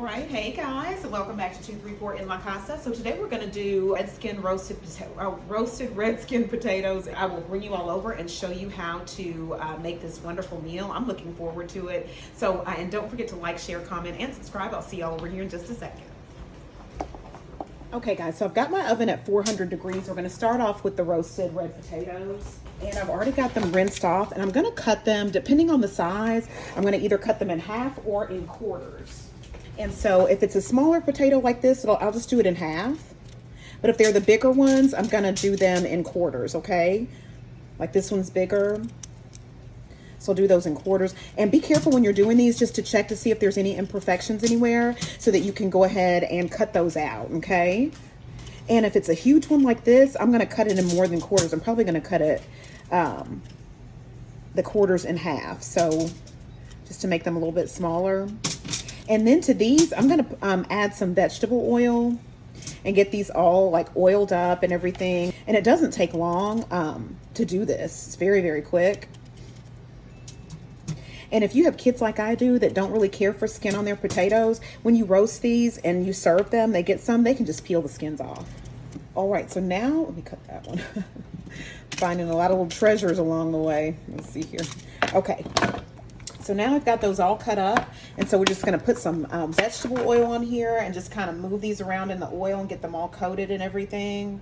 right, hey guys, welcome back to 234 En La Casa. So today we're going to do roasted red skin potatoes. I will bring you all over and show you how to make this wonderful meal. I'm looking forward to it. So, and don't forget to like, share, comment, and subscribe. I'll see y'all over here in just a second. Okay guys, so I've got my oven at 400 degrees. We're going to start off with the roasted red potatoes. And I've already got them rinsed off, and I'm going to cut them, depending on the size, I'm going to either cut them in half or in quarters. And so if it's a smaller potato like this, I'll just do it in half. But if they're the bigger ones, I'm going to do them in quarters, okay? Like this one's bigger. So I'll do those in quarters. And be careful when you're doing these just to check to see if there's any imperfections anywhere so that you can go ahead and cut those out, okay? And if it's a huge one like this, I'm going to cut it in more than quarters. I'm probably going to cut it, the quarters in half. So just to make them a little bit smaller. And then to these, I'm going to add some vegetable oil and get these all like oiled up and everything. And it doesn't take long to do this. It's very, very quick. And if you have kids like I do that don't really care for skin on their potatoes, when you roast these and you serve them, they get some, they can just peel the skins off. All right, so now, let me cut that one. Finding a lot of little treasures along the way. Let's see here. Okay. So now I've got those all cut up, and so we're just going to put some vegetable oil on here and just kind of move these around in the oil and get them all coated and everything.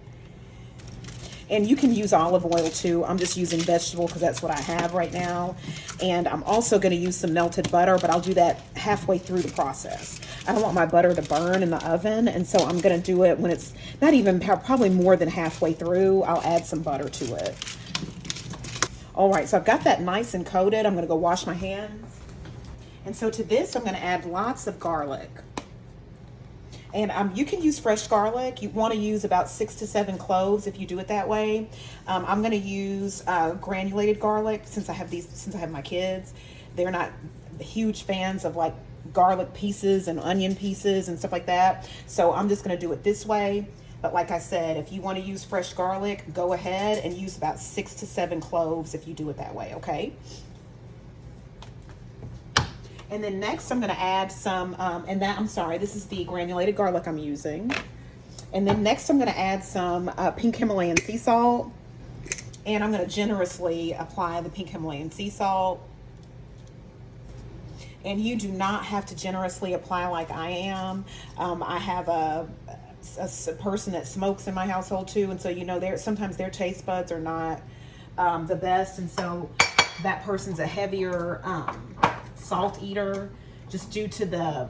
And you can use olive oil too. I'm just using vegetable because that's what I have right now. And I'm also going to use some melted butter, but I'll do that halfway through the process. I don't want my butter to burn in the oven, and so I'm going to do it when it's not even, probably more than halfway through. I'll add some butter to it. All right, so I've got that nice and coated. I'm going to go wash my hands. And so to this, I'm going to add lots of garlic. And you can use fresh garlic. You want to use about 6 to 7 cloves if you do it that way. I'm going to use granulated garlic since I have my kids. They're not huge fans of like garlic pieces and onion pieces and stuff like that. So I'm just going to do it this way. But like I said, if you want to use fresh garlic, go ahead and use about 6 to 7 cloves if you do it that way, okay? And then next I'm going to add some, this is the granulated garlic I'm using. And then next I'm going to add some pink Himalayan sea salt. And I'm going to generously apply the pink Himalayan sea salt. And you do not have to generously apply like I am. I have a person that smokes in my household too, and so sometimes their taste buds are not the best, and so that person's a heavier salt eater just due to the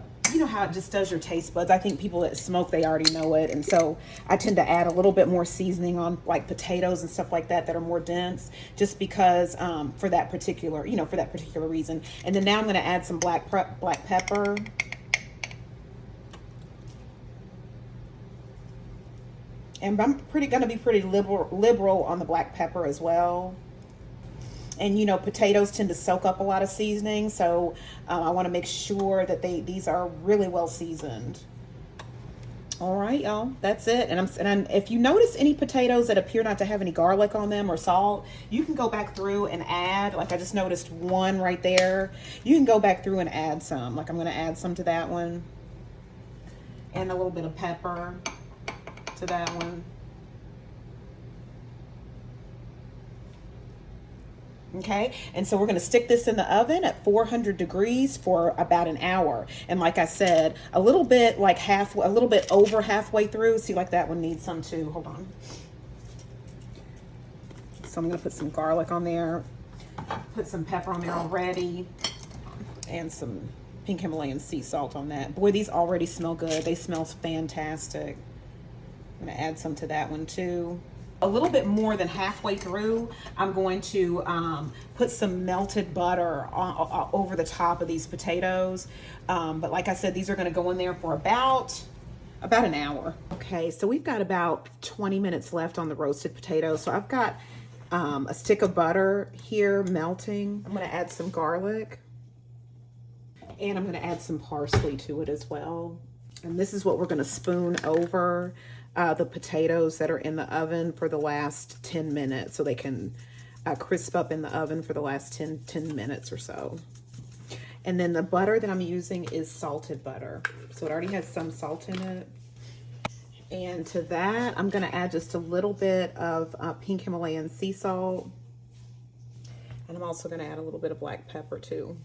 how it just does your taste buds. I think people that smoke, they already know it, and so I tend to add a little bit more seasoning on like potatoes and stuff like that are more dense, just because for that particular reason. And then now I'm going to add some black pepper. And I'm going to be pretty liberal on the black pepper as well. And potatoes tend to soak up a lot of seasoning, so I want to make sure that these are really well seasoned. All right, y'all, that's it. And if you notice any potatoes that appear not to have any garlic on them or salt, you can go back through and add. Like I just noticed one right there. You can go back through and add some. Like I'm going to add some to that one, and a little bit of pepper to that one. Okay, and so we're going to stick this in the oven at 400 degrees for about an hour. And like I said, a little bit over halfway through. See, like that one needs some too. Hold on. So I'm going to put some garlic on there, put some pepper on there already, and some pink Himalayan sea salt on that. Boy, these already smell good. They smell fantastic. I'm going to add some to that one too. A little bit more than halfway through, I'm going to put some melted butter over the top of these potatoes. But like I said, these are going to go in there for about an hour. Okay, so we've got about 20 minutes left on the roasted potatoes. So I've got a stick of butter here melting. I'm going to add some garlic, and I'm going to add some parsley to it as well. And this is what we're going to spoon over the potatoes that are in the oven for the last 10 minutes so they can crisp up in the oven for the last 10 minutes or so. And then the butter that I'm using is salted butter. So it already has some salt in it. And to that, I'm gonna add just a little bit of pink Himalayan sea salt. And I'm also gonna add a little bit of black pepper too.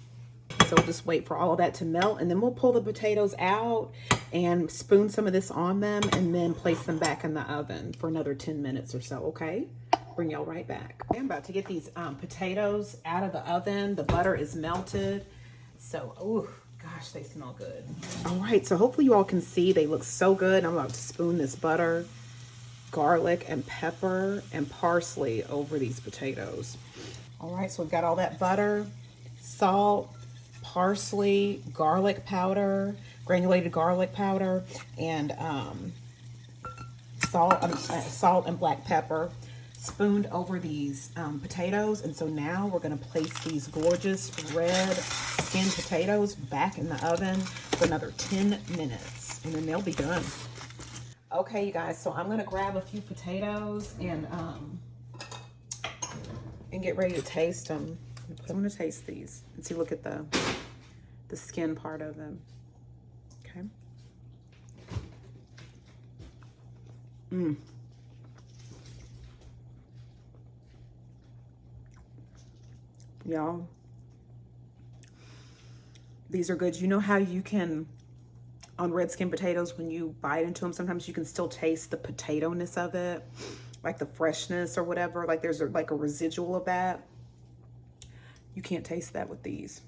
So we'll just wait for all of that to melt, and then we'll pull the potatoes out and spoon some of this on them and then place them back in the oven for another 10 minutes or so, okay? Bring y'all right back. I'm about to get these potatoes out of the oven. The butter is melted. So, oh gosh, they smell good. All right, so hopefully you all can see they look so good. I'm about to spoon this butter, garlic, and pepper and parsley over these potatoes. All right, so we've got all that butter, salt, parsley, garlic powder, granulated garlic powder, and salt and black pepper spooned over these potatoes. And so now we're going to place these gorgeous red skinned potatoes back in the oven for another 10 minutes, and then they'll be done. Okay, you guys, so I'm going to grab a few potatoes and get ready to taste them. I'm going to taste these and see, look at the skin part of them. Okay. Y'all, these are good. You know how you can, on red skin potatoes, when you bite into them, sometimes you can still taste the potato-ness of it, like the freshness or whatever, like there's like a residual of that. You can't taste that with these.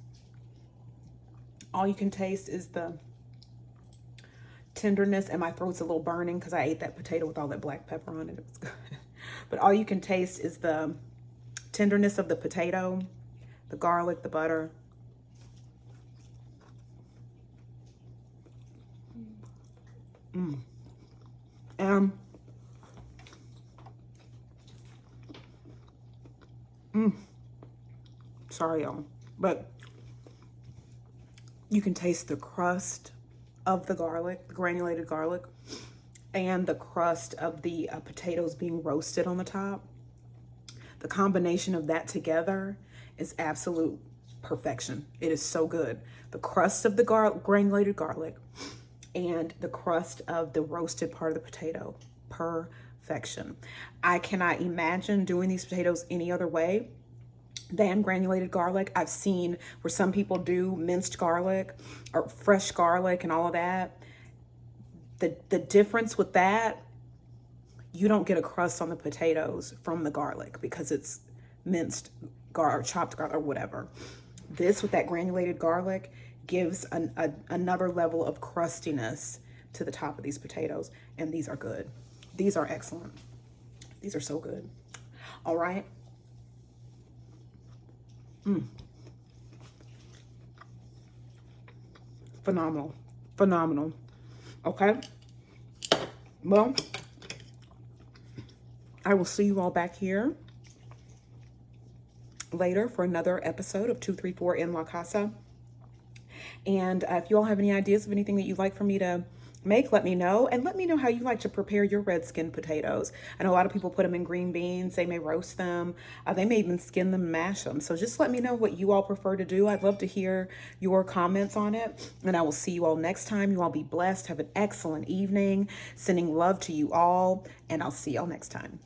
All you can taste is the tenderness, and my throat's a little burning because I ate that potato with all that black pepper on it. It was good. But all you can taste is the tenderness of the potato, the garlic, the butter. Sorry, y'all, but you can taste the crust of the garlic, the granulated garlic, and the crust of the potatoes being roasted on the top. The combination of that together is absolute perfection. It is so good. The crust of the granulated garlic and the crust of the roasted part of the potato, perfection. I cannot imagine doing these potatoes any other way than granulated garlic. I've seen where some people do minced garlic or fresh garlic and all of that. The difference with that, you don't get a crust on the potatoes from the garlic because it's minced or chopped garlic or whatever. This with that granulated garlic gives another level of crustiness to the top of these potatoes, and these are good. These are excellent. These are so good. All right. Phenomenal. Phenomenal. Okay. Well, I will see you all back here later for another episode of 234 En La Casa. And if you all have any ideas of anything that you'd like for me to make, let me know. And let me know how you like to prepare your red skin potatoes. I know a lot of people put them in green beans. They may roast them. They may even skin them and mash them. So just let me know what you all prefer to do. I'd love to hear your comments on it. And I will see you all next time. You all be blessed. Have an excellent evening. Sending love to you all. And I'll see y'all next time.